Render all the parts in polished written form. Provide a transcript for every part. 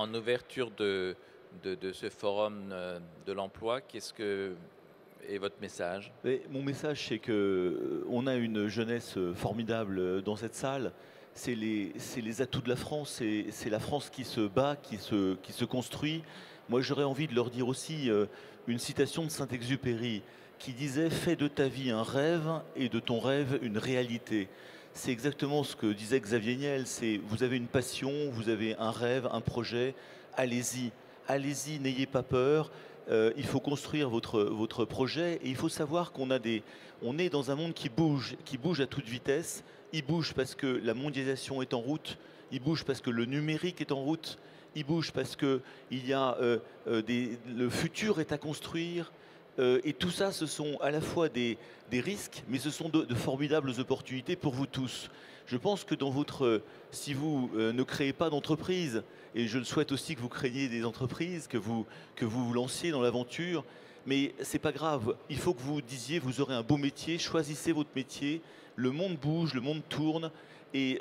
en ouverture de ce forum de l'emploi, qu'est-ce que est votre message? Mais mon message, c'est que on a une jeunesse formidable dans cette salle. C'est les atouts de la France. C'est la France qui se bat, qui se construit. Moi, j'aurais envie de leur dire aussi une citation de Saint-Exupéry qui disait: fais de ta vie un rêve et de ton rêve une réalité. C'est exactement ce que disait Xavier Niel. C'est: vous avez une passion, vous avez un rêve, un projet, allez-y. Allez-y, n'ayez pas peur. Il faut construire votre projet et il faut savoir on est dans un monde qui bouge à toute vitesse. Il bouge parce que la mondialisation est en route, il bouge parce que le numérique est en route, il bouge parce que le futur est à construire. Et tout ça, ce sont à la fois des risques, mais ce sont de formidables opportunités pour vous tous. Je pense que si vous ne créez pas d'entreprise, et je le souhaite aussi que vous créiez des entreprises, que vous lanciez dans l'aventure, mais c'est pas grave. Il faut que vous disiez: vous aurez un beau métier, choisissez votre métier. Le monde bouge, le monde tourne, et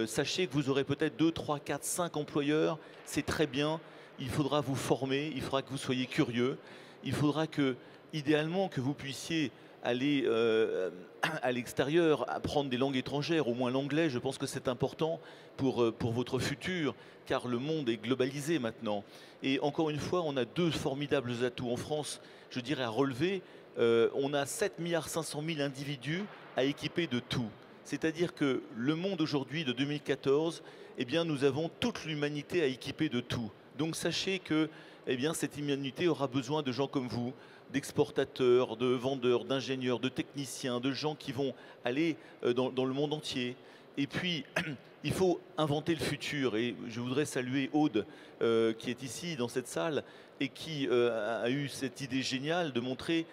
sachez que vous aurez peut-être 2, 3, 4, 5 employeurs. C'est très bien. Il faudra vous former, il faudra que vous soyez curieux, il faudra idéalement, que vous puissiez aller à l'extérieur, apprendre des langues étrangères, au moins l'anglais. Je pense que c'est important pour votre futur, car le monde est globalisé maintenant. Et encore une fois, on a deux formidables atouts en France, je dirais, à relever. On a 7,5 milliards individus à équiper de tout. C'est-à-dire que le monde aujourd'hui de 2014, eh bien, nous avons toute l'humanité à équiper de tout. Donc sachez que, eh bien, cette humanité aura besoin de gens comme vous, d'exportateurs, de vendeurs, d'ingénieurs, de techniciens, de gens qui vont aller dans le monde entier. Et puis, il faut inventer le futur. Et je voudrais saluer Aude, qui est ici dans cette salle, et qui a eu cette idée géniale de montrer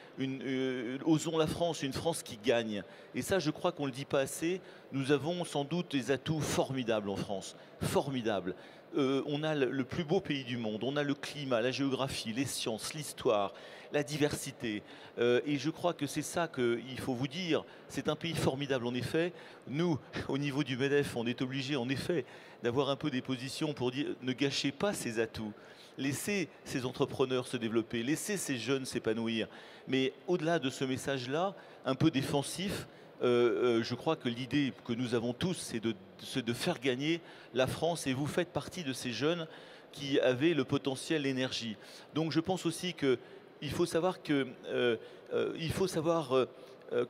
osons la France, une France qui gagne. Et ça, je crois qu'on ne le dit pas assez. Nous avons sans doute des atouts formidables en France. Formidables. On a le plus beau pays du monde. On a le climat, la géographie, les sciences, l'histoire, la diversité. Et je crois que c'est ça qu'il faut vous dire. C'est un pays formidable, en effet. Nous, au niveau du MEDEF, on est obligé, en effet, d'avoir un peu des positions pour dire: ne gâchez pas ces atouts. Laissez ces entrepreneurs se développer, laissez ces jeunes s'épanouir. Mais au-delà de ce message-là, un peu défensif, je crois que l'idée que nous avons tous, c'est de faire gagner la France, et vous faites partie de ces jeunes qui avaient le potentiel, l'énergie. Donc je pense aussi qu'il faut savoir que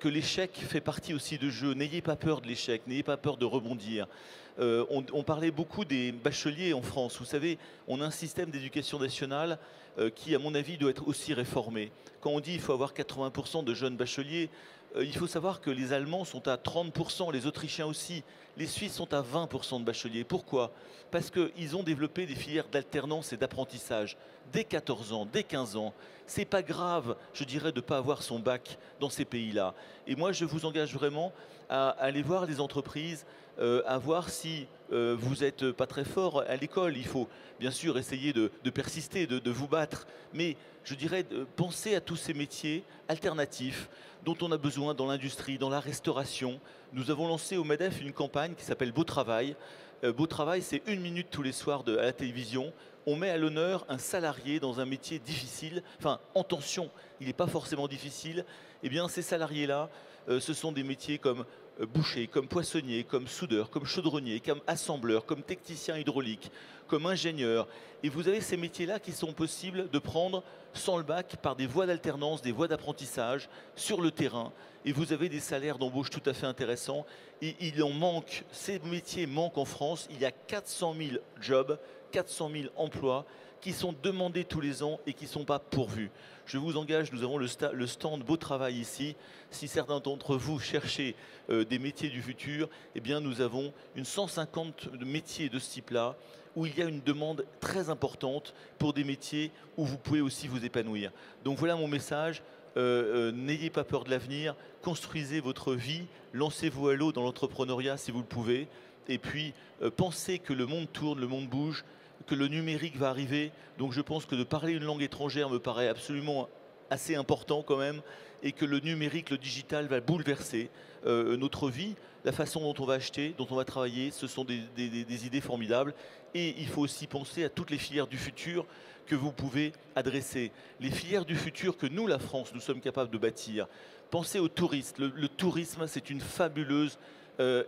l'échec fait partie aussi du jeu. N'ayez pas peur de l'échec, n'ayez pas peur de rebondir. On parlait beaucoup des bacheliers en France. Vous savez, on a un système d'éducation nationale qui, à mon avis, doit être aussi réformé. Quand on dit qu'il faut avoir 80% de jeunes bacheliers, il faut savoir que les Allemands sont à 30%, les Autrichiens aussi, les Suisses sont à 20% de bacheliers. Pourquoi? Parce qu'ils ont développé des filières d'alternance et d'apprentissage dès 14 ans, dès 15 ans. C'est pas grave, je dirais, de ne pas avoir son bac dans ces pays-là. Et moi, je vous engage vraiment à aller voir les entreprises, à voir si vous n'êtes pas très fort à l'école. Il faut bien sûr essayer de persister, de vous battre, mais je dirais, penser à tous ces métiers alternatifs dont on a besoin dans l'industrie, dans la restauration. Nous avons lancé au MEDEF une campagne qui s'appelle Beau Travail. Beau Travail, c'est 1 minute tous les soirs à la télévision. On met à l'honneur un salarié dans un métier difficile, enfin en tension, il n'est pas forcément difficile. Eh bien, ces salariés-là, ce sont des métiers comme boucher, comme poissonnier, comme soudeur, comme chaudronnier, comme assembleur, comme technicien hydraulique, comme ingénieur. Et vous avez ces métiers-là qui sont possibles de prendre sans le bac par des voies d'alternance, des voies d'apprentissage sur le terrain. Et vous avez des salaires d'embauche tout à fait intéressants. Et il en manque, ces métiers manquent en France. Il y a 400 000 jobs, 400 000 emplois qui sont demandés tous les ans et qui ne sont pas pourvus. Je vous engage, nous avons le stand Beau Travail ici. Si certains d'entre vous cherchez des métiers du futur, eh bien nous avons une 150 métiers de ce type-là, où il y a une demande très importante pour des métiers où vous pouvez aussi vous épanouir. Donc voilà mon message. N'ayez pas peur de l'avenir, construisez votre vie, lancez-vous à l'eau dans l'entrepreneuriat si vous le pouvez, et puis pensez que le monde tourne, le monde bouge, que le numérique va arriver. Donc je pense que de parler une langue étrangère me paraît absolument assez important quand même, et que le numérique, le digital va bouleverser notre vie, la façon dont on va acheter, dont on va travailler. Ce sont des idées formidables. Et il faut aussi penser à toutes les filières du futur que vous pouvez adresser. Les filières du futur que nous, la France, nous sommes capables de bâtir. Pensez aux touristes. Le tourisme, c'est une fabuleuse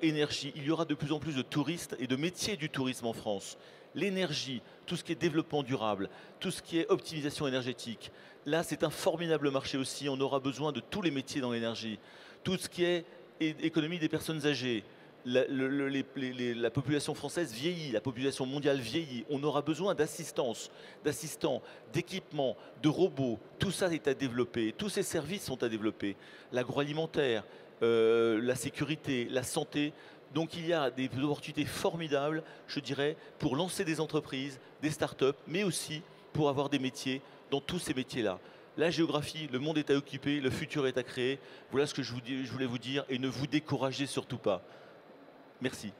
énergie. Il y aura de plus en plus de touristes et de métiers du tourisme en France. L'énergie, tout ce qui est développement durable, tout ce qui est optimisation énergétique. Là, c'est un formidable marché aussi. On aura besoin de tous les métiers dans l'énergie. Tout ce qui est économie des personnes âgées. La population française vieillit, la population mondiale vieillit. On aura besoin d'assistance, d'assistants, d'équipements, de robots. Tout ça est à développer. Tous ces services sont à développer. L'agroalimentaire, la sécurité, la santé. Donc il y a des opportunités formidables, je dirais, pour lancer des entreprises, des start-up, mais aussi pour avoir des métiers dans tous ces métiers-là. La géographie, le monde est à occuper, le futur est à créer. Voilà ce que je voulais vous dire et ne vous découragez surtout pas. Merci.